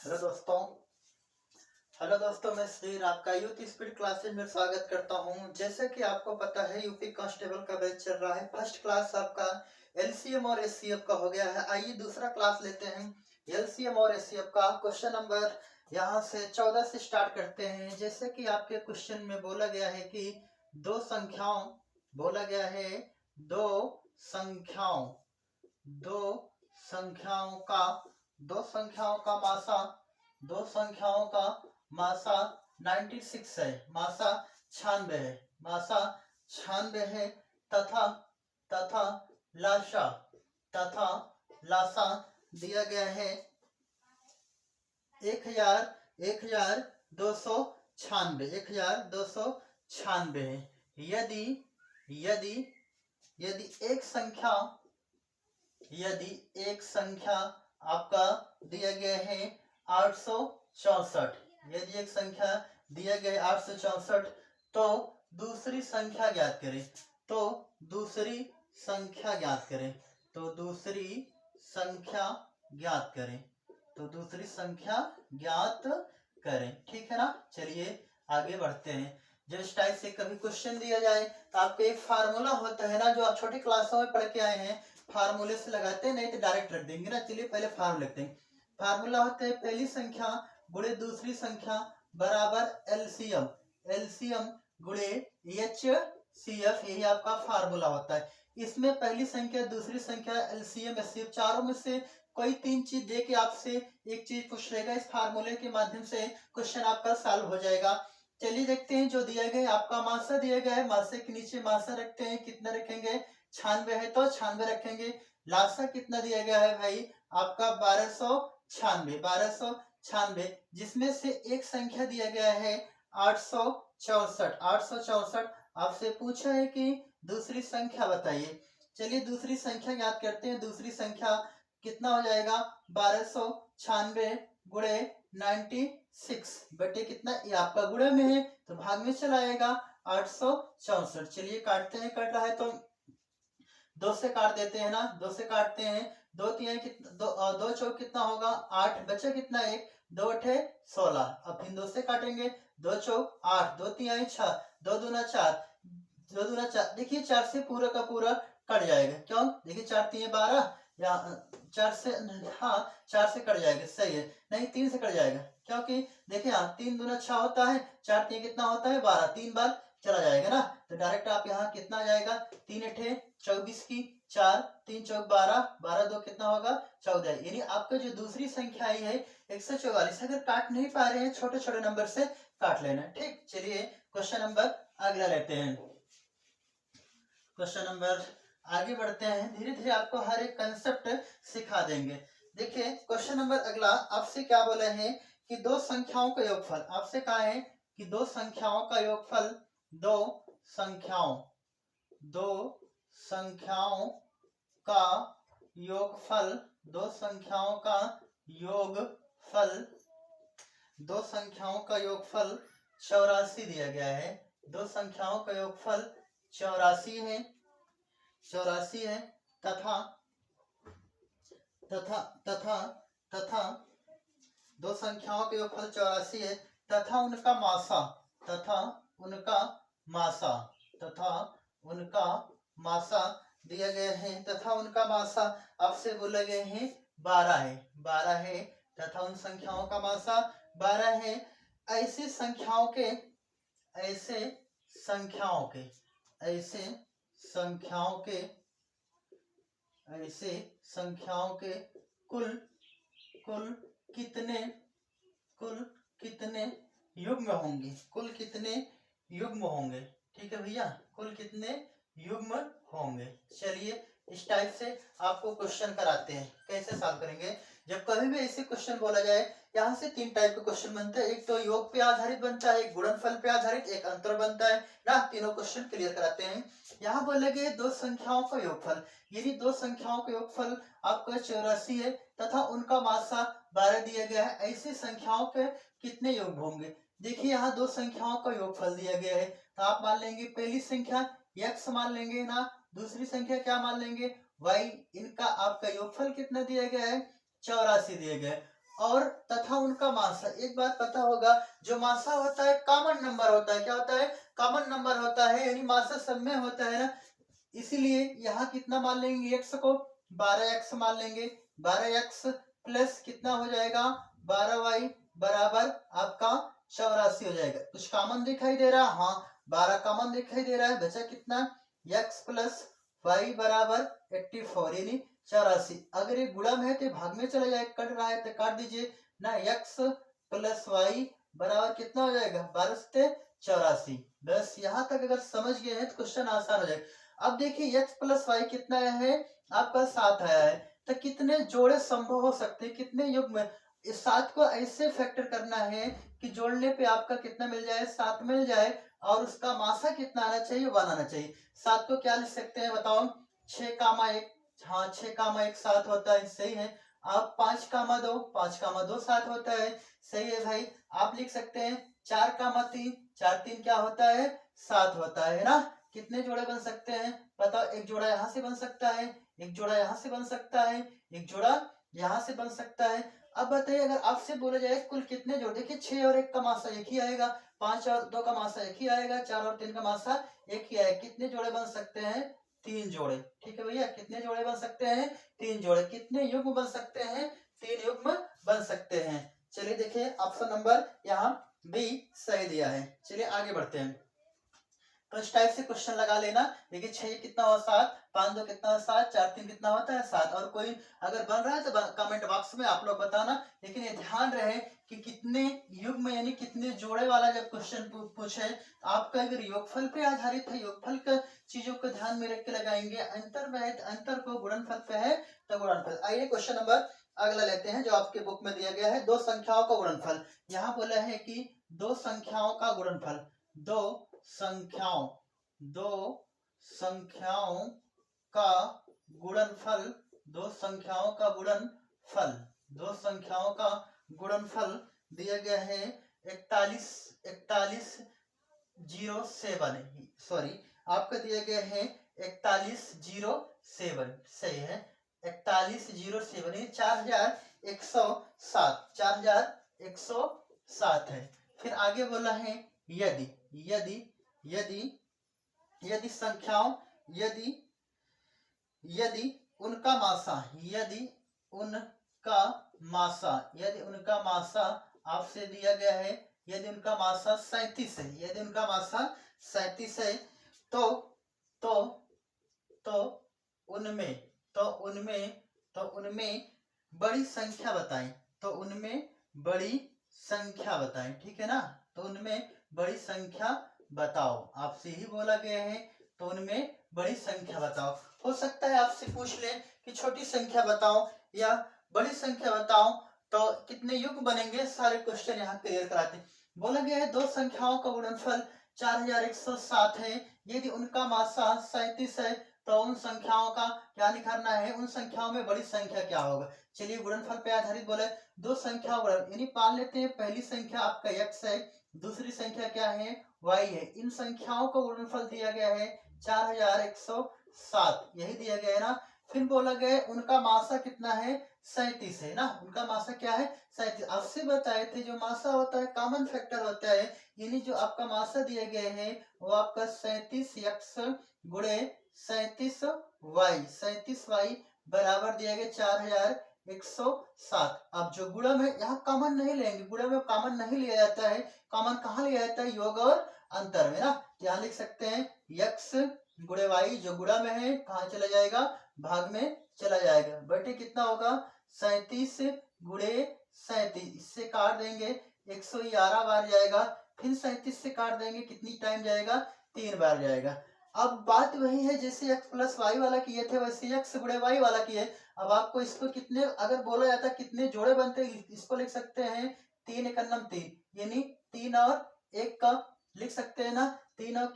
Hello दोस्तों hello दोस्तों, मैं श्रीर आपका यूथ स्पीड क्लासेज में स्वागत करता हूं। जैसे कि आपको पता है, यूपी कांस्टेबल का बैच चल रहा है। फर्स्ट क्लास आपका एलसीएम और एससीएफ का हो गया है। आइए दूसरा क्लास लेते हैं एलसीएम और एससीएफ का। क्वेश्चन नंबर यहां से 14 से स्टार्ट करते हैं। जैसे कि आपके क्वेश्चन में बोला गया है कि दो संख्याओं बोला गया है दो संख्याओं दो संख्याओं का मासा दो संख्याओं का मासा 96 है। मासा 96 है तथा तथा लाशा तथा लाशा दिया गया है 1296 है। यदि यदि यदि एक संख्या आपका दिया गया है 864। यदि एक संख्या दिया गया है 864, तो दूसरी संख्या ज्ञात करें। तो दूसरी संख्या ज्ञात करें तो दूसरी संख्या ज्ञात करें तो दूसरी संख्या ज्ञात करें। ठीक है ना। चलिए आगे बढ़ते हैं। जब इस टाइप से कभी क्वेश्चन दिया जाए तो आपको एक फार्मूला होता है ना, जो आप छोटी क्लासों में पढ़ के आए हैं। फार्मूले से लगाते हैं, नहीं तो डायरेक्ट रख देंगे ना। चलिए पहले फार्मूला लिखते हैं। फार्मूला होता है पहली संख्या गुणे दूसरी संख्या बराबर एलसीएम एलसीएम गुणे एचसीएफ। यही आपका फार्मूला होता है। इसमें पहली संख्या दूसरी संख्या एलसीएम एचसीएफ चारों में से कोई तीन चीज दे के आपसे एक चीज पूछ लेगा। इस फार्मूले के माध्यम से क्वेश्चन आपका सॉल्व हो जाएगा। चलिए देखते हैं। जो दिया गया है आपका मासा दिया गया है, मासे के नीचे मासा रखते हैं। कितना रखेंगे? 96 है तो 96 रखेंगे। लासा कितना दिया गया है भाई? आपका 1296 जिसमें से एक संख्या दिया गया है 864। आपसे पूछा है कि दूसरी संख्या बताइए। चलिए दूसरी संख्या याद करते हैं। दूसरी संख्या कितना हो जाएगा? 1296 गुणे 96 बटे कितना? ये आपका गुणे में है तो भाग में चला आएगा 864। चलिए काटते हैं। कट रहा है तो दो से काट देते हैं ना। दो से काटते हैं। दो तीन कितना? दो चौक कितना होगा? 8। बचा कितना? 1। 2 अठे 16। अब फिर दो से काटेंगे। 2 चौक 8। 2 तीन 6। 2 दूना 4। 2 दूना 4। देखिए 4 से पूरा का पूरा कट जाएगा। क्यों? देखिए 4 तीन 12 या 4 से, हाँ 4 से कट जाएगा। सही है। नहीं 3 से कट जाएगा, क्योंकि देखिए हाँ 3 दूना 6 होता है। 4 तीन कितना होता है? 12। 3 बार चला जाएगा ना। तो डायरेक्ट आप यहाँ कितना आ जाएगा? 3 अठे 24 की 4। 3 चौक 12। 12 दो कितना होगा? 14। यानी आपका जो दूसरी संख्या आई है 144। अगर काट नहीं पा रहे हैं, छोटे छोटे नंबर से काट लेना। ठीक। चलिए क्वेश्चन नंबर अगला लेते हैं। क्वेश्चन नंबर आगे बढ़ते हैं। धीरे धीरे आपको हर एक कंसेप्ट सिखा देंगे। देखिए क्वेश्चन नंबर अगला आपसे क्या बोले हैं कि दो संख्याओं का योगफल। आपसे कहा है कि दो संख्याओं का योगफल दो संख्याओं का योगफल दो संख्याओं का योगफल 84 दिया गया है। दो संख्याओं का योगफल 84 है तथा तथा तथा तथा दो संख्याओं का योगफल 84 है तथा उनका मासा दिया गया है। तथा उनका मासा आपसे बोला गया है 12 है तथा उन संख्याओं का मासा 12 है। ऐसे संख्याओं के कुल कितने युग्म होंगे? ठीक है भैया, कुल कितने युग्म होंगे? चलिए इस टाइप से आपको क्वेश्चन कराते हैं। कैसे सॉल्व करेंगे? जब कभी भी ऐसे क्वेश्चन बोला जाए, यहाँ से तीन टाइप के क्वेश्चन बनते हैं। एक तो योग पे आधारित बनता है, एक गुणनफल पे आधारित, एक अंतर बनता है ना। तीनों क्वेश्चन क्लियर कराते हैं। यहाँ बोले गए दो संख्याओं का योगफल। यदि दो संख्याओं का योगफल आपका 84 है तथा उनका मासा 12 दिया गया है, ऐसी संख्याओं के कितने योग होंगे? देखिए यहाँ दो संख्याओं का योगफल दिया गया है तो आप मान लेंगे पहली संख्या x मान लेंगे ना, दूसरी संख्या क्या मान लेंगे? y। इनका आपका योगफल कितना दिया गया है? 84 दिया गया है। और तथा उनका मासा। एक बात पता होगा, जो मासा होता है कॉमन नंबर होता है। क्या होता है? कॉमन नंबर होता है, यानी मासा सब में होता है ना। इसीलिए यहाँ कितना मान लेंगे x को? 12x मान लेंगे। 12x प्लस कितना हो जाएगा? 12y बराबर आपका 84 हो जाएगा। कुछ कॉमन दिखाई दे रहा? हाँ, 12 कॉमन दिखाई दे रहा है। बचा कितना? x प्लस y बराबर 84 यानी 84। अगर ये गुणा में है तो भाग में चला जाएगा, कट रहा है तो काट दीजिए ना। x प्लस y बराबर कितना हो जाएगा? 12 से 84। बस यहाँ तक अगर समझ गए हैं तो क्वेश्चन आसान हो जाएगा। अब देखिए x प्लस वाई कितना आया है? आपका 7 आया है। तो कितने जोड़े संभव हो सकते हैं, कितने युग्म? इस 7 को ऐसे फैक्टर करना है कि जोड़ने पे आपका कितना मिल जाए? 7 मिल जाए, और उसका मासा कितना आना चाहिए? 1 आना चाहिए। 7 को क्या लिख सकते हैं बताओ? 6, 1। हाँ, 6, 1 7 होता है, सही है। आप 5, 2 5, 2 7 होता है, सही है भाई। आप लिख सकते हैं 4, 3 4, 3 क्या होता है? 7 होता है ना। कितने जोड़े बन सकते हैं बताओ? एक जोड़ा यहाँ से बन सकता है, एक जोड़ा यहाँ से बन सकता है, एक जोड़ा यहाँ से बन सकता है। अब बताइए, अगर आपसे बोला जाए कुल कितने जोड़े? देखिए 6 और 1 का मासा एक ही आएगा, 5 और 2 का मासा एक ही आएगा, 4 और 3 का मासा एक ही आएगा। कितने जोड़े बन सकते हैं? 3 जोड़े। ठीक है भैया, कितने जोड़े बन सकते हैं? 3 जोड़े। कितने युग्म बन सकते हैं? 3 युग्म बन सकते हैं। चलिए देखिए, ऑप्शन नंबर यहाँ बी सही दिया है। चलिए आगे बढ़ते हैं। तो इस टाइप से क्वेश्चन लगा लेना। देखिए 6 कितना हुआ? 7, 5 2 कितना हुआ? 7, 4 3 कितना होता है? 7। और कोई अगर बन रहा है तो कमेंट बॉक्स में आप लोग बताना। लेकिन ये ध्यान रहे कि कितने युग्म यानी कितने जोड़े वाला जब क्वेश्चन पूछे, आपका अगर योगफल पे आधारित है, योगफल का चीजों को ध्यान में रख के लगाएंगे। अंतर में है तो अंतर को, गुणनफल पे है तो गुणनफल। आइए क्वेश्चन नंबर अगला लेते हैं, जो आपके बुक में दिया गया है। दो संख्याओं का गुणनफल। यहाँ बोला है कि दो संख्याओं का गुणनफल। दो संख्याओं दो संख्याओं का गुणनफल। दो संख्याओं का गुणनफल। दो संख्याओं का गुणनफल दिया गया है 4107। सॉरी, आपका दिया गया है 4107। सही है, 4107 4107। 4107 है। फिर आगे बोला है यदि यदि यदि यदि संख्याओं यदि यदि उनका मासा यदि उनका मासा यदि उनका मासा आपसे दिया गया है, यदि उनका मासा 37 है, यदि उनका मासा 37 है, तो तो तो उनमें तो उनमें तो उनमें बड़ी संख्या बताएं। तो उनमें बड़ी संख्या बताएं। ठीक है ना। तो उनमें बड़ी संख्या बताओ, आपसे ही बोला गया है। तो उनमें बड़ी संख्या बताओ। हो सकता है आपसे पूछ ले कि छोटी संख्या बताओ या बड़ी संख्या बताओ, तो कितने युग बनेंगे? सारे क्वेश्चन यहाँ क्लियर कराते। बोला गया है दो संख्याओं का गुणनफल 4107 है, यदि उनका मासा 37 है, तो उन संख्याओं का क्या निकालना है? उन संख्याओं में बड़ी संख्या क्या होगा? चलिए गुणनफल पे आधारित बोले, दो संख्या गुणन यानी मान लेते हैं पहली संख्या आपका x है, दूसरी संख्या क्या है? y है। इन संख्याओं को गुणनफल दिया गया है 4107, यही दिया गया है ना। फिर बोला गया उनका मासा कितना है? 37 है ना। उनका मासा क्या है? 37। आपसे बताए थे जो मासा होता है कॉमन फैक्टर होता है, यानी जो आपका मासा दिया गया है वो आपका 37x गुणे 37y बराबर दिया गया 4107। अब जो गुणा में यहाँ कॉमन नहीं लेंगे, गुणा में कॉमन नहीं लिया जाता है। कॉमन कहाँ लिया जाता है? योग और अंतर में ना। यहाँ लिख सकते हैं x गुणे y, जो गुणा में है कहाँ चला जाएगा? भाग में चला जाएगा। बटे कितना होगा? 37 गुणे 37, इससे काट देंगे 111 बार जाएगा। फिर 37 से काट देंगे, कितनी टाइम जाएगा? 3 बार जाएगा। अब बात वही है जैसे x प्लस वाई वाला किए थे, वैसे x गुणे वाई वाला किए। अब आपको इसको कितने अगर बोला जाता कितने जोड़े बनते, इसको लिख सकते हैं 3 एकन्नम 3, यानी 3 और 1 का लिख सकते हैं ना। 3 और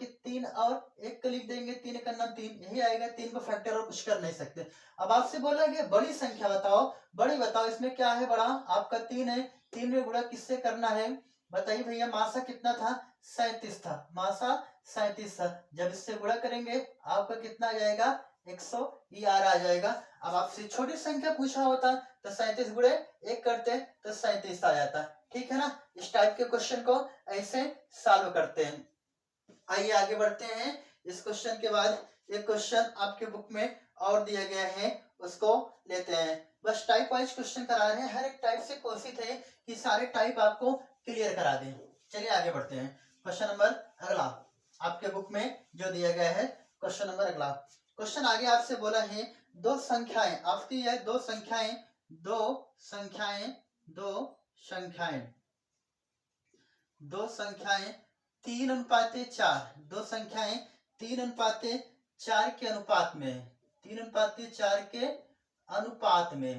1 का लिख देंगे, 3 एकन्नम 3, यही आएगा। 3 को फैक्टर और कुछ कर नहीं सकते। अब आपसे बोला गया बड़ी संख्या बताओ, बड़ी बताओ। इसमें क्या है बड़ा? आपका 3 है, 3 में गुणा किससे करना है? बताइए भैया। मासा कितना था? 37 था। मासा 37 था। जब इससे गुणा करेंगे आपका कितना आ जाएगा? 100 आ जाएगा। अब आपसे छोटी संख्या पूछा होता तो 37 गुणे 1 करते तो 37 आ जाता। ठीक है ना। इस टाइप के क्वेश्चन को ऐसे सॉल्व करते हैं। आइए आगे बढ़ते हैं। इस क्वेश्चन के बाद एक क्वेश्चन आपके बुक में और दिया गया है, उसको लेते हैं। बस टाइप वाइज क्वेश्चन करा रहे हैं, हर एक टाइप से कोशिश है कि सारे टाइप आपको क्लियर करा दें। चलिए आगे बढ़ते हैं। क्वेश्चन नंबर अगला आपके बुक में जो दिया गया है, क्वेश्चन नंबर अगला क्वेश्चन आगे आपसे बोला है दो संख्याएं आपकी है, दो संख्याएं 3:4, दो संख्याएं 3:4 के अनुपात में है, 3:4 के अनुपात में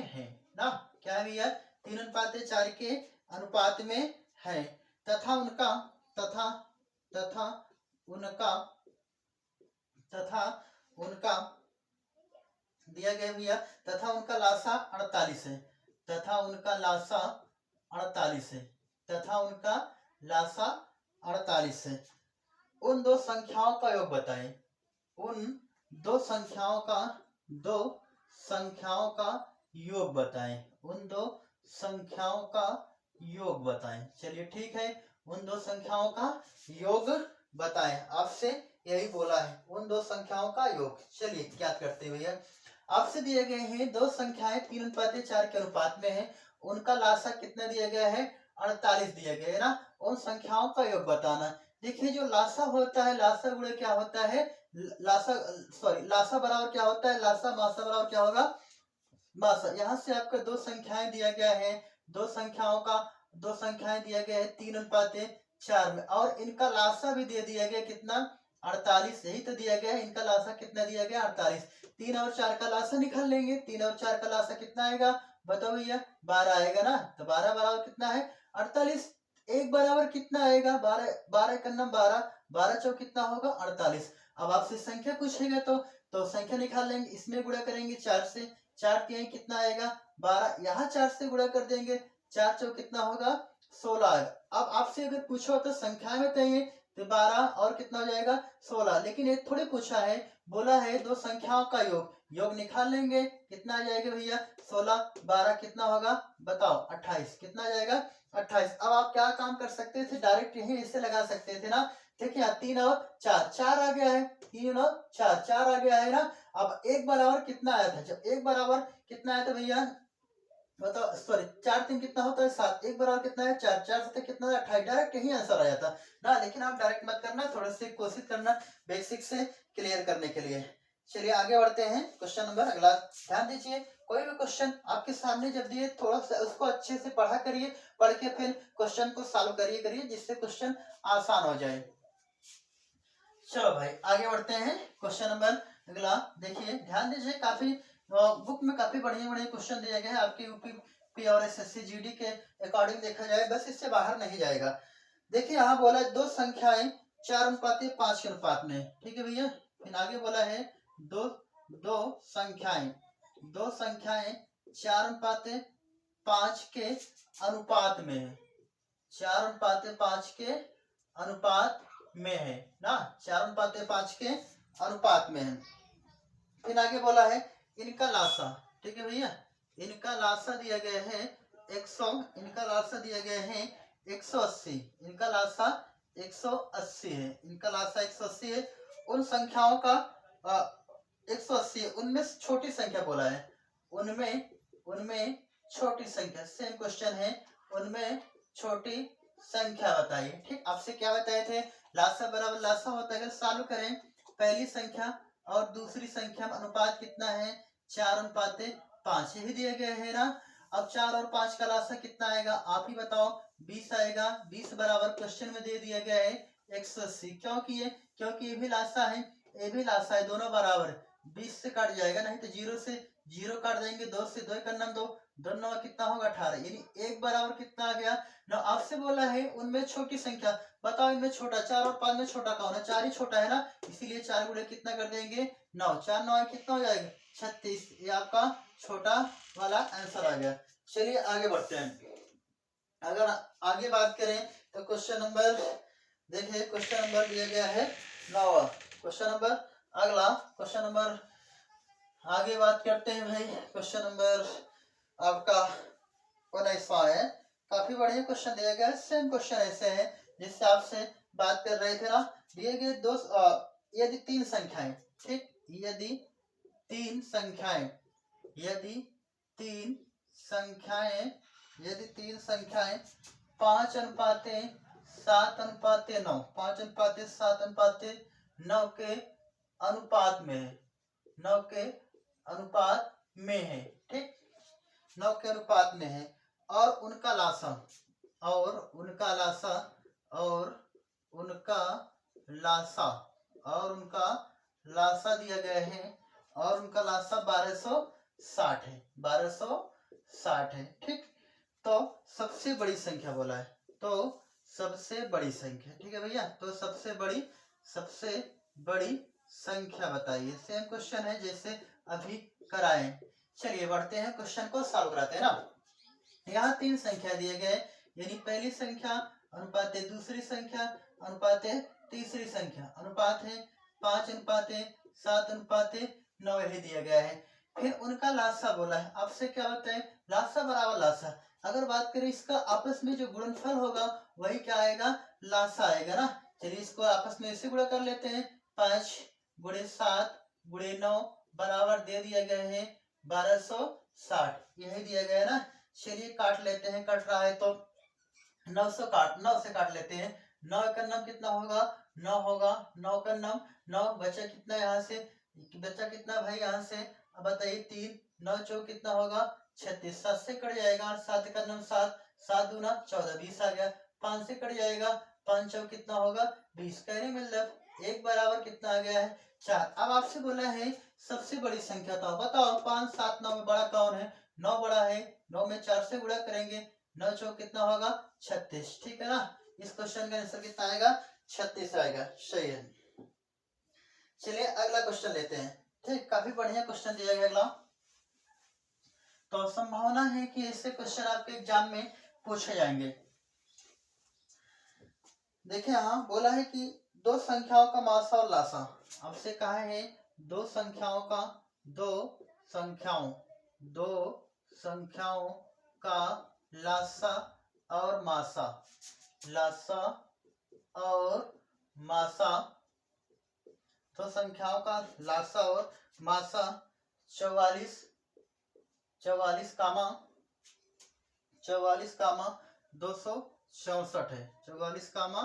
है ना। क्या है भैया? 3:4 के अनुपात में है तथा उनका दिया गया भैया, तथा उनका लासा 48 है, तथा उनका लासा 48 है। उन दो संख्याओं का योग बताएं। उन दो संख्याओं का योग बताएं। उन दो संख्याओं का योग बताएं। चलिए ठीक है, उन दो संख्याओं का योग बताएं। आपसे यही बोला है, उन दो संख्याओं का योग। चलिए क्या करते हैं भैया, आपसे दिए गए हैं दो संख्याएं 3:4 के अनुपात में है, उनका लासा कितना दिया गया है? 48 दिया गया है ना। उन संख्याओं का योग बताना। देखिए जो लासा होता है, लासा गुणे क्या होता है? लासा बराबर क्या होता है? लासा मासा बराबर क्या होगा? मासा। यहाँ से आपका दो संख्याएं दिया गया है, दो संख्याएं दिया गया है 3:4 में, और इनका लासा भी दे दिया गया कितना? 48। यही तो दिया गया है, इनका लासा कितना दिया गया? 48। 3 और 4 का लासा निकाल लेंगे। 3 और 4 का लासा कितना आएगा? बताओ भैया। 12 आएगा ना। तो 12 बराबर कितना है? 48। एक बराबर कितना आएगा? 12 का नाम 12, 12 चौक कितना होगा? 48। अब आपसे संख्या पूछेगा तो संख्या निकाल लेंगे, इसमें गुणा करेंगे 4 से, 4 के कितना आएगा? 12। यहाँ 4 से गुणा कर देंगे, 4 चौक कितना होगा? 16 आएगा। अब आपसे अगर पूछो तो संख्या में चाहिए तो 12 और कितना हो जाएगा? 16। लेकिन ये थोड़ी पूछा है, बोला है दो संख्याओं का योग निकाल लेंगे। कितना आ जाएगा भैया? 16 12 कितना होगा? बताओ। 28। कितना आ जाएगा? 28। अब आप क्या काम कर सकते थे? डायरेक्ट यही इससे लगा सकते थे ना। देखिए 3 और 4, 4 आ गया है। 3 और 4, 4 आ गया है ना। अब एक बराबर कितना आया था? जब एक बराबर कितना आया था भैया? बताओ। सॉरी, 4 3 कितना होता है? 7। एक बराबर कितना है? 4, 4 7 कितना है? 28। डायरेक्ट यही आंसर आ जाता ना। लेकिन आप डायरेक्ट मत करना, थोड़ा सी कोशिश करना बेसिक से क्लियर करने के लिए। चलिए आगे बढ़ते हैं। क्वेश्चन नंबर अगला ध्यान दीजिए, कोई भी क्वेश्चन आपके सामने जब दिए थोड़ा सा उसको अच्छे से पढ़ा करिए, पढ़ के फिर क्वेश्चन को सॉल्व करिए जिससे क्वेश्चन आसान हो जाए। चलो भाई आगे बढ़ते हैं। क्वेश्चन नंबर अगला देखिए, ध्यान दीजिए, काफी बुक में काफी बढ़िया क्वेश्चन दिए गए हैं आपके यूपी और एसएससी जीडी के अकॉर्डिंग देखा जाए, बस इससे बाहर नहीं जाएगा। देखिए यहाँ बोला है दो संख्याएं 4:5 के अनुपात में। ठीक है भैया। फिर आगे बोला है दो संख्याएं 4:5 के अनुपात में है। 4:5 के अनुपात में है ना। 4:5 के अनुपात में है। फिर आगे बोला है इनका लासा। ठीक है भैया। इनका लासा दिया गया है 100, इनका लासा दिया गया है 180। इनका लासा 180 है। इनका लासा 180 है। उन संख्याओं का 180 है, उनमें छोटी संख्या बोला है। उनमें छोटी संख्या, सेम क्वेश्चन है, उनमें छोटी संख्या बताइए। ठीक, आपसे क्या बताए थे? लासा बराबर लासा होता है। अगर सॉल्व करें पहली संख्या और दूसरी संख्या में अनुपात कितना है? 4:5। यही दिया गया है ना। अब 4 और 5 का लासा कितना आएगा? आप ही बताओ। 20 आएगा। 20 बराबर क्वेश्चन में दे दिया गया है 180। क्योंकि ये भी लासा है, ये भी लासा है, दोनों बराबर। 20 से कट जाएगा, नहीं तो 0 से 0 काट देंगे। 2 से 2 का नाम 2, दोनों का कितना होगा? 18। यानी एक बराबर कितना आ गया? ना। आपसे बोला है उनमें छोटी संख्या बताओ। इनमें छोटा 4 और 5 में छोटा कौन है? 4 ही छोटा है ना, इसीलिए 4 गुणे कितना कर देंगे? 9। 4 9 कितना हो जाएगा? 36। ये आपका छोटा वाला आंसर आ गया। चलिए आगे बढ़ते हैं। अगर आगे बात करें तो क्वेश्चन नंबर देखिए, क्वेश्चन नंबर दिया गया है 9। क्वेश्चन नंबर अगला, क्वेश्चन नंबर आगे बात करते हैं भाई। क्वेश्चन नंबर आपका 19वां है। काफी बढ़िया क्वेश्चन दिया गया है। सेम क्वेश्चन ऐसे है जिससे आपसे बात कर रहे थे ना। दिए गए दो यदि तीन संख्याएं, ठीक, यदि तीन संख्याएं, यदि तीन संख्याएं, यदि तीन संख्याएं 5:7:9, 5:7:9 के अनुपात में है, 9 के अनुपात में है, ठीक, 9 के अनुपात में है, और उनका लासा, और उनका लासा, और उनका लासा, और उनका लासा दिया गया है, और उनका लासा 1260 है, 1260 है, ठीक। तो सबसे बड़ी संख्या बोला है, तो सबसे बड़ी संख्या, ठीक है भैया। तो सबसे बड़ी संख्या बताइए। सेम क्वेश्चन है जैसे अभी कराए। चलिए बढ़ते हैं, क्वेश्चन को सॉल्व कराते हैं ना। यहाँ तीन संख्या दिए गए, यानी पहली संख्या अनुपात दूसरी संख्या अनुपात तीसरी संख्या, अनुपात है 5:7:9 यही दिया गया है। फिर उनका लासा बोला है। आपसे क्या होता है, लासा बराबर लासा। अगर बात करें इसका आपस में जो गुणनफल होगा वही क्या आएगा, लासा आएगा ना। चलिए इसको आपस में ऐसे गुणा कर लेते हैं। 5×7×9 बराबर दे दिया गया है 1260, यही दिया गया है ना। चलिए काट लेते हैं, कट रहा है तो 9 से काट लेते हैं। 9 का नम कितना होगा, 9 होगा, 9 का नम 9, बचा कितना यहाँ से, बचा कितना भाई यहाँ से, अब बताइए 3, 9 चौक कितना होगा 36, 7 से कट जाएगा, 7 का नम 7, 7 दूना 14, 20 आ गया। 5 से कट जाएगा, 5 चौक कितना होगा 20, कहने मतलब एक बराबर कितना आ गया है 4। अब आपसे बोला है सबसे बड़ी संख्या, तो बताओ 5, 7, 9 में बड़ा कौन है, 9 बड़ा है, 9 में 4 से गुणा करेंगे, 9 चौक कितना होगा 36, ठीक है ना। इस क्वेश्चन का आंसर कितना आएगा, 36 आएगा, सही है। चलिए अगला क्वेश्चन लेते हैं, ठीक, काफी बढ़िया क्वेश्चन दिया गया अगला। तो संभावना है कि ऐसे क्वेश्चन आपके एग्जाम में पूछे जाएंगे। देखिए यहाँ बोला है कि दो संख्याओं का मासा और लासा। आपसे कहा है दो संख्याओं का लासा और मासा, लासा और मासा, तो संख्याओं का लासा और मासा 44 कामा 264 है, 44 कामा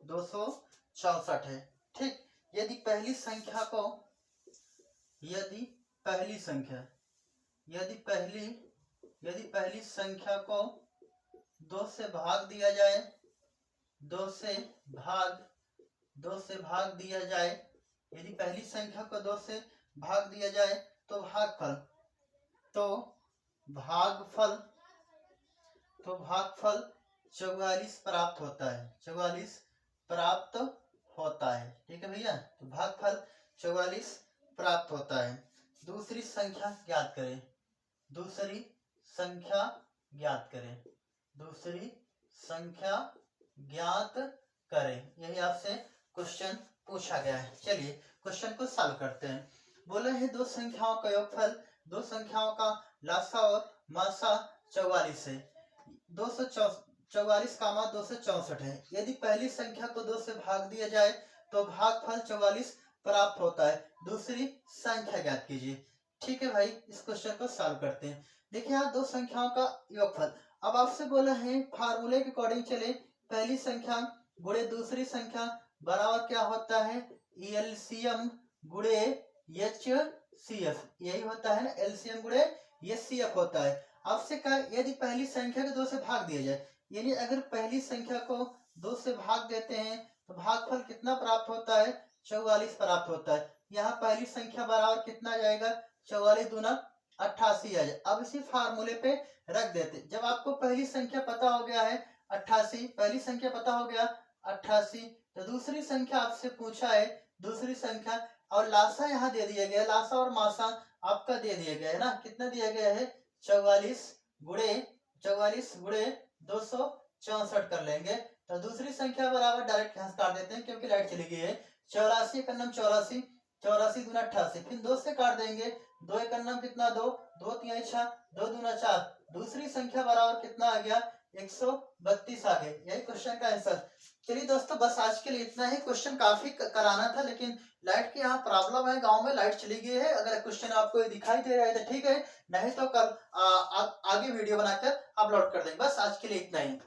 264 है, ठीक। यदि पहली संख्या को, यदि पहली संख्या को 2 से भाग दिया जाए, 2 से भाग दिया जाए, यदि पहली संख्या को 2 से भाग दिया जाए तो भागफल 44 प्राप्त होता है, 44 प्राप्त होता है, ठीक है भैया। तो भागफल 44 प्राप्त होता है। दूसरी संख्या ज्ञात करें, दूसरी संख्या ज्ञात करें, यही आपसे क्वेश्चन पूछा गया है। चलिए क्वेश्चन को सॉल्व करते हैं। बोले हैं दो संख्याओं का योगफल, दो संख्याओं का लासा और मासा 44 है, 244 कामा 264 है। यदि पहली संख्या को 2 से भाग दिया जाए तो भागफल 44 प्राप्त होता है। दूसरी संख्या ज्ञात कीजिए, ठीक है भाई। इस क्वेश्चन को सॉल्व करते हैं। देखिए यहाँ दो संख्याओं का योगफल। अब आपसे बोला है फार्मूले के अकॉर्डिंग चले, पहली संख्या गुणे दूसरी संख्या बराबर क्या होता है, एलसीएम गुणे एचसीएफ, यही होता है ना, एलसीएम गुणे एचसीएफ होता है। आपसे कहा यदि पहली संख्या को 2 से भाग दिया जाए, यानी अगर पहली संख्या को 2 से भाग देते हैं तो भागफल कितना प्राप्त होता है, 44 प्राप्त होता है। यहाँ पहली संख्या बराबर कितना जाएगा, 44 दूना 88 आ जाए। अब इसी फार्मूले पे रख देते। जब आपको पहली संख्या पता हो गया है 88, पहली संख्या पता हो गया 88, तो दूसरी संख्या आपसे पूछा है, दूसरी संख्या और लासा यहाँ दे दिया गया, लासा और मासा आपका दे दिया गया है ना। कितना दिया गया है, 44 गुणे 264 कर लेंगे। तो दूसरी संख्या बराबर डायरेक्ट यहाँ काट देते हैं क्योंकि लाइट चली गई है। 84 एक अन्नम 84, 84 दूना 88, फिर 2 से काट देंगे, 2 एक अन्नम कितना 2, 2 3 6, 2 दूना 4, दूसरी संख्या बराबर कितना आ गया 132 आ गए। यही क्वेश्चन का आंसर। चलिए दोस्तों बस आज के लिए इतना ही। क्वेश्चन काफी कराना था लेकिन लाइट की यहाँ प्रॉब्लम है, गांव में लाइट चली गई है। अगर क्वेश्चन आपको दिखाई दे रहा है तो ठीक है, नहीं तो कल आगे वीडियो बनाकर अपलोड कर देंगे। बस आज के लिए इतना ही।